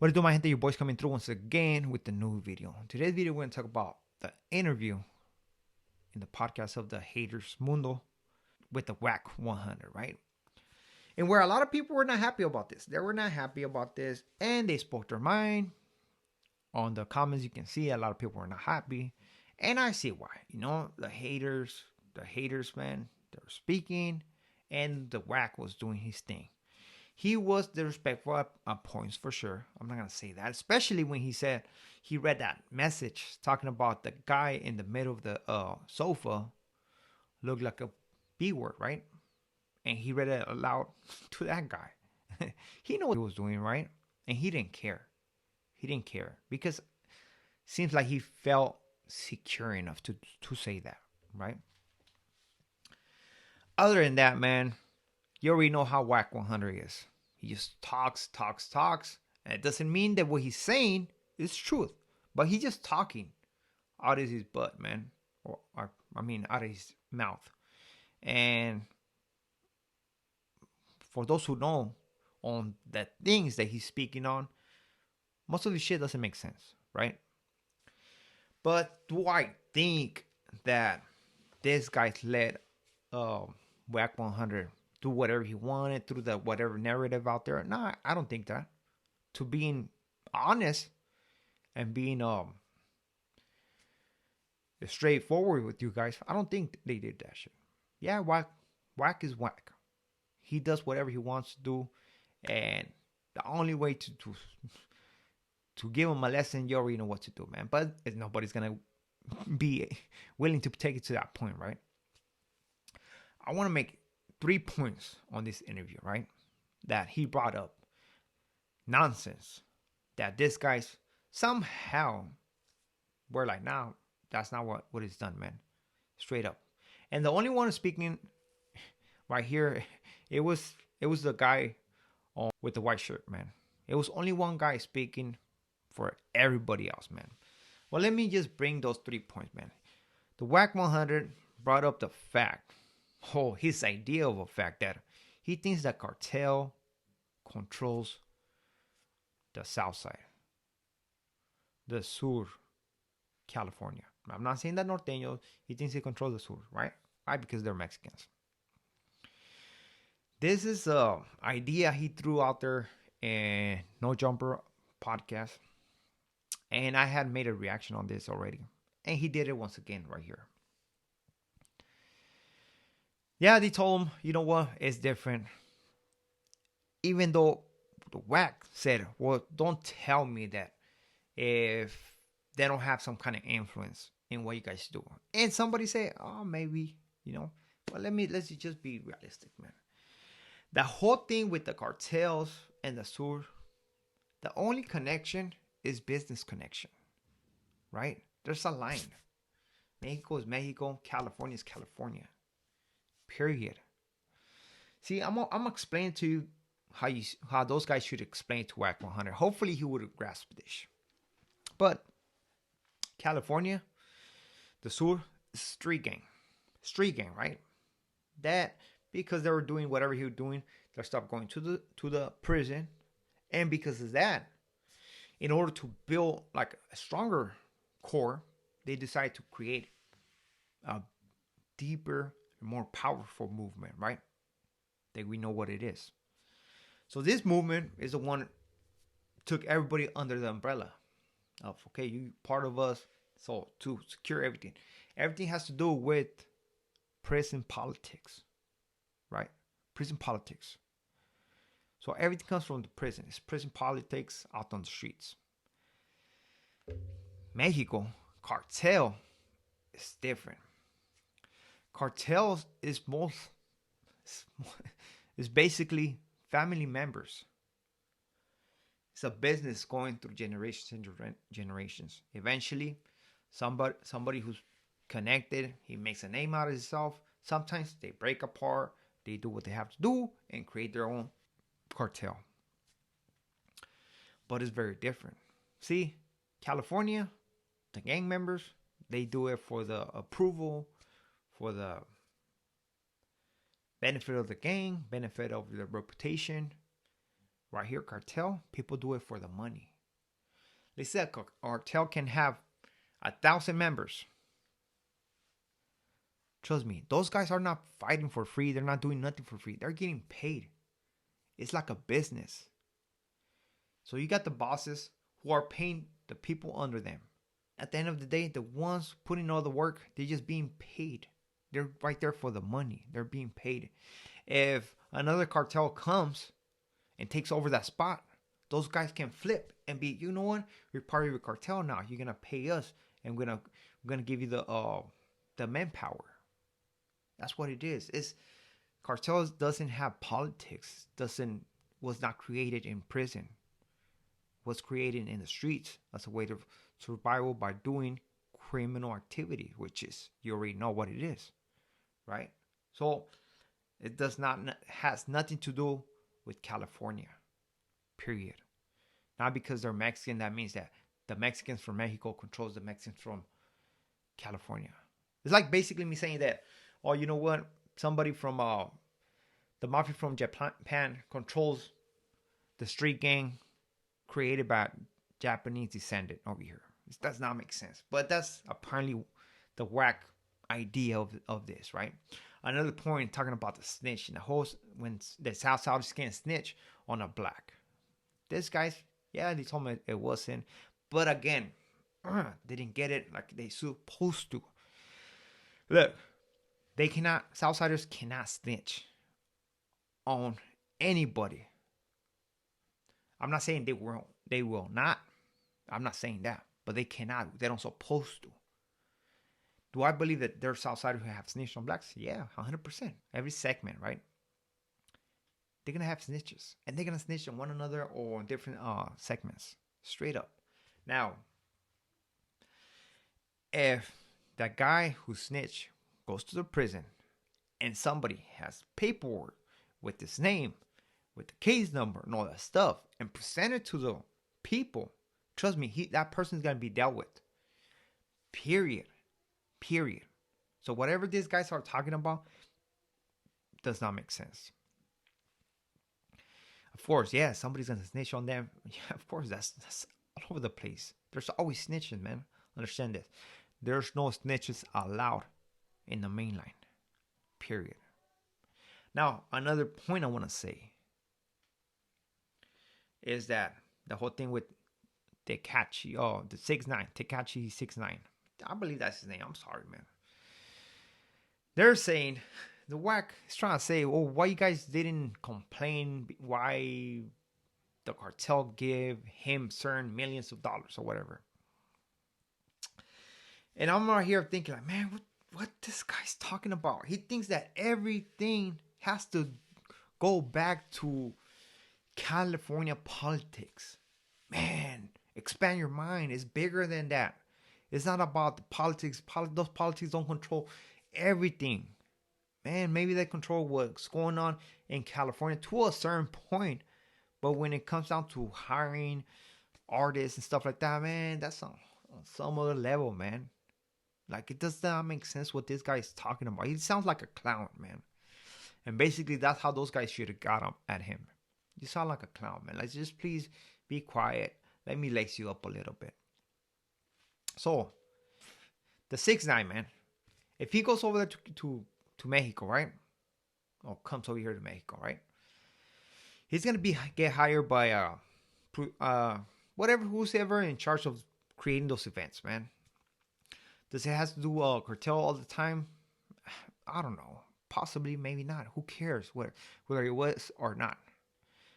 What to do, my gente? Your boys coming through once again with the new video. In today's video, we're going to talk about the interview in the podcast of the Haters Mundo with the Wack 100, right? And where a lot of people were not happy about this. They were not happy about this, and they spoke their mind. On the comments, you can see a lot of people were not happy, and I see why. The haters, man, they were speaking, and the Wack was doing his thing. He was disrespectful at points for sure. I'm not going to say that. Especially when he said he read that message talking about the guy in the middle of the sofa looked like a B word, right? And he read it aloud to that guy. He knew what he was doing, right? And he didn't care. He didn't care because it seems like he felt secure enough to say that, right? Other than that, man, you already know how Wack 100 is. He just talks. And it doesn't mean that what he's saying is truth. But he's just talking out of his butt, man. Or out of his mouth. And for those who know on the things that he's speaking on, most of the shit doesn't make sense, right? But do I think that this guy's let Wack 100 do whatever he wanted through the whatever narrative out there? No, I don't think that. To being honest and being straightforward with you guys, I don't think they did that shit. Yeah, Wack is Wack. He does whatever he wants to do, and the only way to give him a lesson, you already know what to do, man. But nobody's gonna be willing to take it to that point, right? I want to make 3 points on this interview, right? That he brought up. Nonsense. That this guy's somehow, we're like, nah, that's not what is done, man. Straight up. And the only one speaking right here, it was the guy with the white shirt, man. It was only one guy speaking for everybody else, man. Well, let me just bring those 3 points, man. The Wack 100 brought up the fact, his idea of a fact that he thinks that Cartel controls the South Side, the Sur, California. I'm not saying that Norteños, he thinks he controls the Sur, right? Why? Because they're Mexicans. This is a idea he threw out there in No Jumper podcast. And I had made a reaction on this already. And he did it once again right here. Yeah, they told him, you know what, it's different. Even though the Wack said, well, don't tell me that if they don't have some kind of influence in what you guys do. And somebody say, oh, maybe, Well, let's just be realistic, man. The whole thing with the cartels and the Sur, the only connection is business connection, right? There's a line. Mexico is Mexico. California is California. Period. See, I'm explaining to you how those guys should explain to Wack 100. Hopefully he would grasp this. But California, the Sur, street gang, right? That because they were doing whatever he was doing, they stopped going to the prison, and because of that, in order to build like a stronger core, they decided to create a deeper, more powerful movement, right? That we know what it is. So this movement is the one that took everybody under the umbrella of, okay, you part of us. So to secure everything has to do with prison politics, right? Prison politics. So everything comes from the prison. It's prison politics out on the streets. Mexico, cartel is different. Cartels is basically family members. It's a business going through generations. Eventually, somebody who's connected, he makes a name out of himself. Sometimes they break apart, they do what they have to do and create their own cartel. But it's very different. See, California, the gang members, they do it for the approval, for the benefit of the gang, benefit of their reputation. Right here, cartel, people do it for the money. They said a cartel can have 1,000 members. Trust me, those guys are not fighting for free. They're not doing nothing for free. They're getting paid. It's like a business. So you got the bosses who are paying the people under them. At the end of the day, the ones putting all the work, they're just being paid. They're right there for the money. They're being paid. If another cartel comes and takes over that spot, those guys can flip and be, you know what? You're part of the cartel now. You're gonna pay us, and we're gonna give you the manpower. That's what it is. It's cartels doesn't have politics. Doesn't was not created in prison. Was created in the streets as a way to survival by doing criminal activity, which is you already know what it is, right? So it does not has nothing to do with California. Period. Not because they're Mexican, that means that the Mexicans from Mexico controls the Mexicans from California. It's like basically me saying that, oh, you know what? Somebody from the mafia from Japan controls the street gang created by Japanese descendant over here. This does not make sense. But that's apparently the whack idea of this, right? Another point talking about the snitch and the whole when the South can't snitch on a black. This guys, yeah, they told me it wasn't. But again, they didn't get it like they supposed to. Look, they cannot, Southsiders cannot snitch on anybody. I'm not saying they will not. I'm not saying that. But they cannot. They don't supposed to. Do I believe that there's Southsiders who have snitched on blacks? Yeah, 100%. Every segment, right? They're going to have snitches. And they're going to snitch on one another or on different segments. Straight up. Now, if that guy who snitched goes to the prison and somebody has paperwork with his name, with the case number and all that stuff, and present it to the people, trust me, that person's going to be dealt with. Period. So whatever these guys are talking about does not make sense. Of course, yeah, somebody's going to snitch on them. Yeah, of course, that's all over the place. There's always snitching, man. Understand this. There's no snitches allowed in the main line. Period. Now, another point I want to say is that the whole thing with Tekashi, the 6ix9ine, Tekashi 6ix9ine. I believe that's his name. I'm sorry, man. They're saying, the Wack is trying to say, oh, why you guys didn't complain? Why the cartel give him certain millions of dollars or whatever? And I'm right here thinking, like, man, what this guy's talking about? He thinks that everything has to go back to California politics. Man, expand your mind. It's bigger than that. It's not about the politics. Those politics don't control everything. Man, maybe they control what's going on in California to a certain point. But when it comes down to hiring artists and stuff like that, man, that's on some other level, man. Like, it does not make sense what this guy is talking about. He sounds like a clown, man. And basically, that's how those guys should have got at him. You sound like a clown, man. Like, just please be quiet. Let me lace you up a little bit. So, the 6ix9ine, man. If he goes over there to Mexico, right? Or comes over here to Mexico, right? He's going to get hired by whoever in charge of creating those events, man. Does it have to do cartel all the time? I don't know. Possibly, maybe not. Who cares whether it was or not?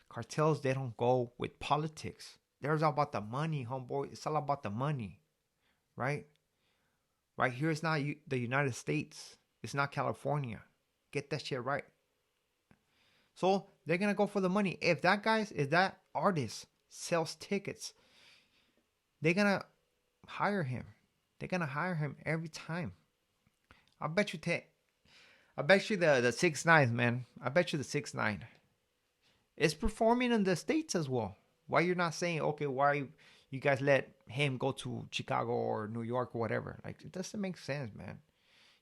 Cartels, they don't go with politics. They're all about the money, homeboy. It's all about the money, right? Right here, it's not the United States. It's not California. Get that shit right. So they're gonna go for the money. If that artist sells tickets, they're gonna hire him. They're gonna hire him every time. I bet you the 6ix9ine, man. I bet you the 6ix9ine is performing in the States as well. Why you're not saying, okay, why you guys let him go to Chicago or New York or whatever? Like, it doesn't make sense, man.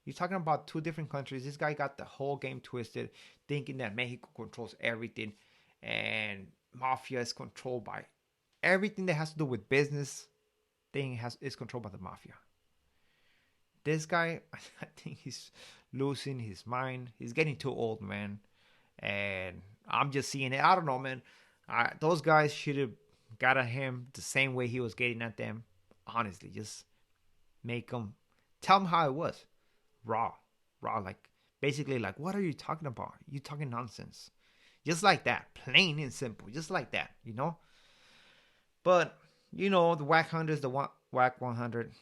You're talking about two different countries. This guy got the whole game twisted, thinking that Mexico controls everything and mafia is controlled by everything that has to do with business thing is controlled by the mafia. This guy, I think he's losing his mind. He's getting too old, man. And I'm just seeing it. I don't know, man. Those guys should have got at him the same way he was getting at them. Honestly, just make them tell him how it was, raw, like basically like, what are you talking about? You talking nonsense, just like that, plain and simple, just like that. But the Wack 100 is the Wack 100,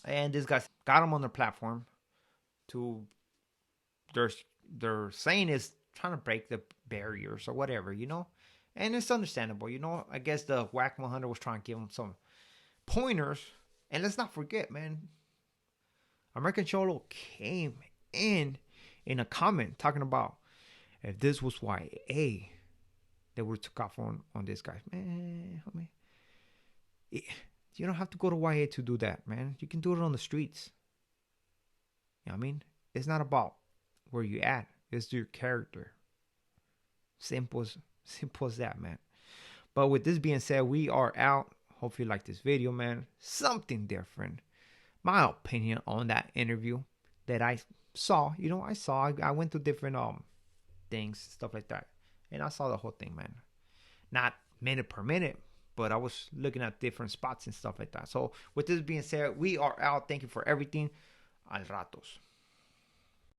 and this guy got him on their platform to they're saying is trying to break the barriers or whatever. And it's understandable. I guess the Wack 100 was trying to give him some pointers. And let's not forget, man, American Cholo came in a comment talking about if this was YA, they would have took off on this guy. Man, homie, you don't have to go to YA to do that, man. You can do it on the streets. You know what I mean? It's not about where you at. It's your character. Simple as that, man. But with this being said, we are out. Hope you like this video, man. Something different. My opinion on that interview that I saw. I went to different things, stuff like that. And I saw the whole thing, man. Not minute per minute, but I was looking at different spots and stuff like that. So with this being said, we are out. Thank you for everything. Al ratos.